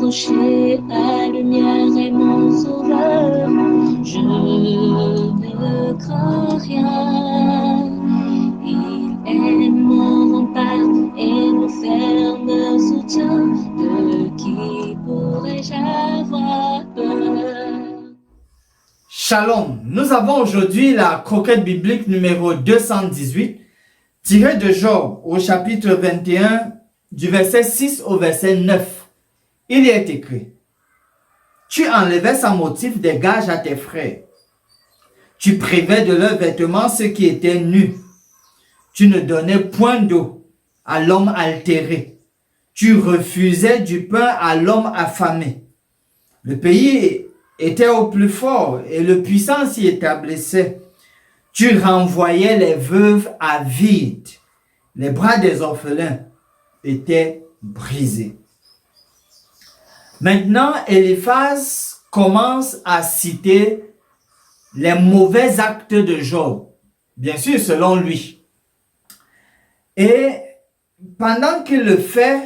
approcher, la lumière est mon sauveur. Je ne crains rien. Il est mon rempart et mon ferme soutien. De qui pourrais-je avoir peur? Shalom, nous avons aujourd'hui la croquette biblique numéro 218, tirée de Job au chapitre 21, du verset 6 au verset 9. Il y est écrit: Tu enlevais sans motif des gages à tes frères. Tu privais de leurs vêtements ceux qui étaient nus. Tu ne donnais point d'eau à l'homme altéré. Tu refusais du pain à l'homme affamé. Le pays était au plus fort et le puissant s'y établissait. Tu renvoyais les veuves à vide. Les bras des orphelins étaient brisés. Maintenant, Eliphaz commence à citer les mauvais actes de Job, bien sûr selon lui. Et pendant qu'il le fait,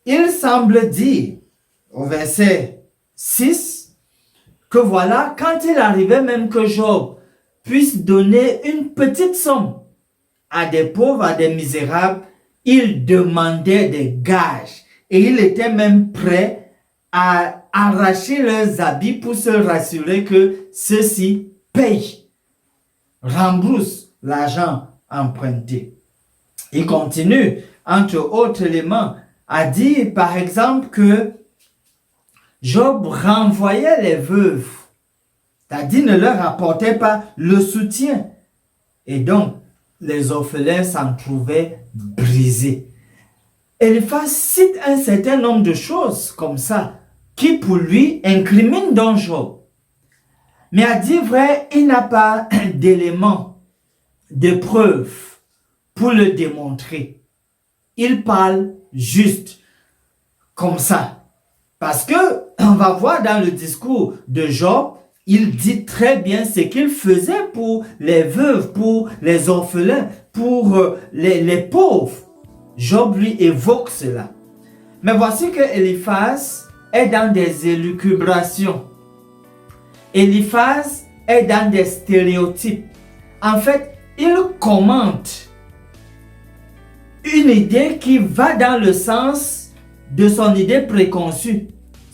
il semble dire au verset 6 que voilà, quand il arrivait même que Job puisse donner une petite somme à des pauvres, à des misérables, il demandait des gages et il était même prêt à arracher leurs habits pour se rassurer que ceux-ci payent, remboursent l'argent emprunté. Il continue, entre autres éléments, à dire par exemple que Job renvoyait les veuves, c'est-à-dire ne leur apportait pas le soutien. Et donc, les orphelins s'en trouvaient brisés. Eliphaz cite un certain nombre de choses comme ça, qui pour lui incriminent donc Job. Mais à dire vrai, il n'a pas d'éléments, de preuves pour le démontrer. Il parle juste comme ça. Parce que, on va voir dans le discours de Job, il dit très bien ce qu'il faisait pour les veuves, pour les orphelins, pour les pauvres. Job lui évoque cela. Mais voici que Eliphaz est dans des élucubrations. Eliphaz est dans des stéréotypes. En fait, il commente une idée qui va dans le sens de son idée préconçue.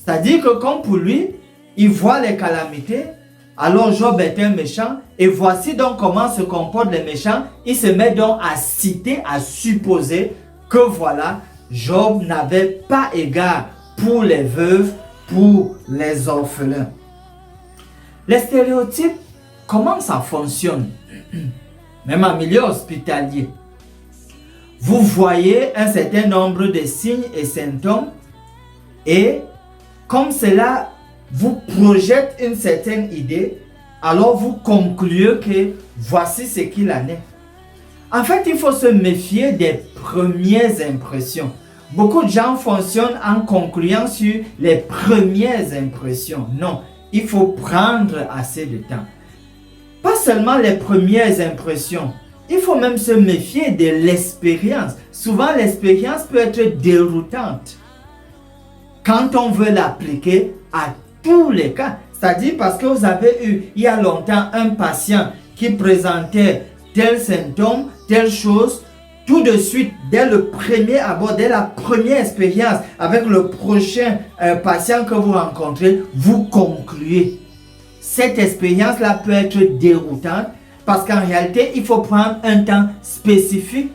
C'est-à-dire que comme pour lui, il voit les calamités, alors Job est un méchant, et voici donc comment se comportent les méchants. Il se met donc à citer, à supposer que voilà, Job n'avait pas égard pour les veuves, pour les orphelins. Les stéréotypes, comment ça fonctionne? Même en milieu hospitalier. Vous voyez un certain nombre de signes et symptômes et comme cela vous projette une certaine idée, alors vous concluez que voici ce qu'il en est. En fait, il faut se méfier des premières impressions. Beaucoup de gens fonctionnent en concluant sur les premières impressions. Non, il faut prendre assez de temps. Pas seulement les premières impressions. Il faut même se méfier de l'expérience. Souvent, l'expérience peut être déroutante quand on veut l'appliquer à tous les cas. C'est-à-dire parce que vous avez eu, il y a longtemps, un patient qui présentait tel symptôme, telle chose. Tout de suite, dès le premier abord, dès la première expérience avec le prochain patient que vous rencontrez, vous concluez. Cette expérience-là peut être déroutante. Parce qu'en réalité, il faut prendre un temps spécifique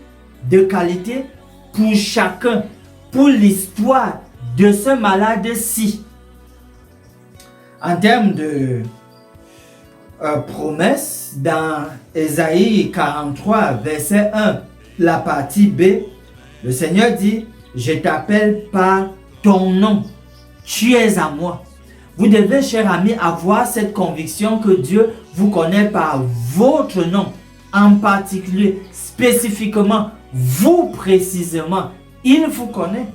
de qualité pour chacun, pour l'histoire de ce malade-ci. En termes de promesse, dans Ésaïe 43, verset 1, la partie B, le Seigneur dit: je t'appelle par ton nom, tu es à moi. Vous devez, chers amis, avoir cette conviction que Dieu vous connaît par votre nom, en particulier, spécifiquement, vous précisément. Il vous connaît.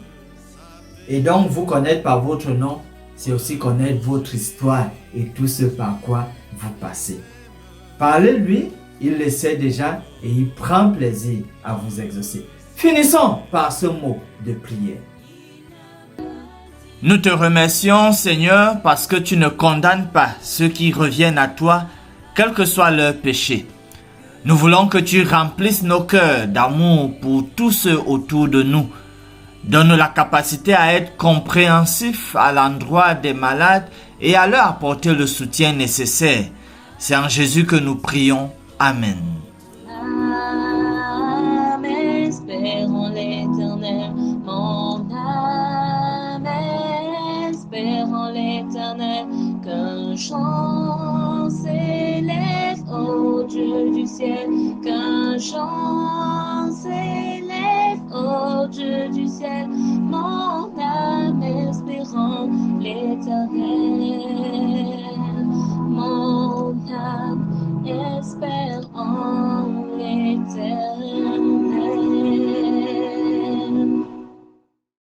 Et donc, vous connaître par votre nom, c'est aussi connaître votre histoire et tout ce par quoi vous passez. Parlez-lui, il le sait déjà et il prend plaisir à vous exaucer. Finissons par ce mot de prière. Nous te remercions, Seigneur, parce que tu ne condamnes pas ceux qui reviennent à toi, quel que soit leur péché. Nous voulons que tu remplisses nos cœurs d'amour pour tous ceux autour de nous. Donne-nous la capacité à être compréhensifs à l'endroit des malades et à leur apporter le soutien nécessaire. C'est en Jésus que nous prions. Amen. Âme, espère en l'Éternel, mon âme, espère en l'Éternel, qu'un chant s'élève au Dieu du ciel, qu'un chant s'élève au Dieu du ciel, mon âme espérant l'Éternel.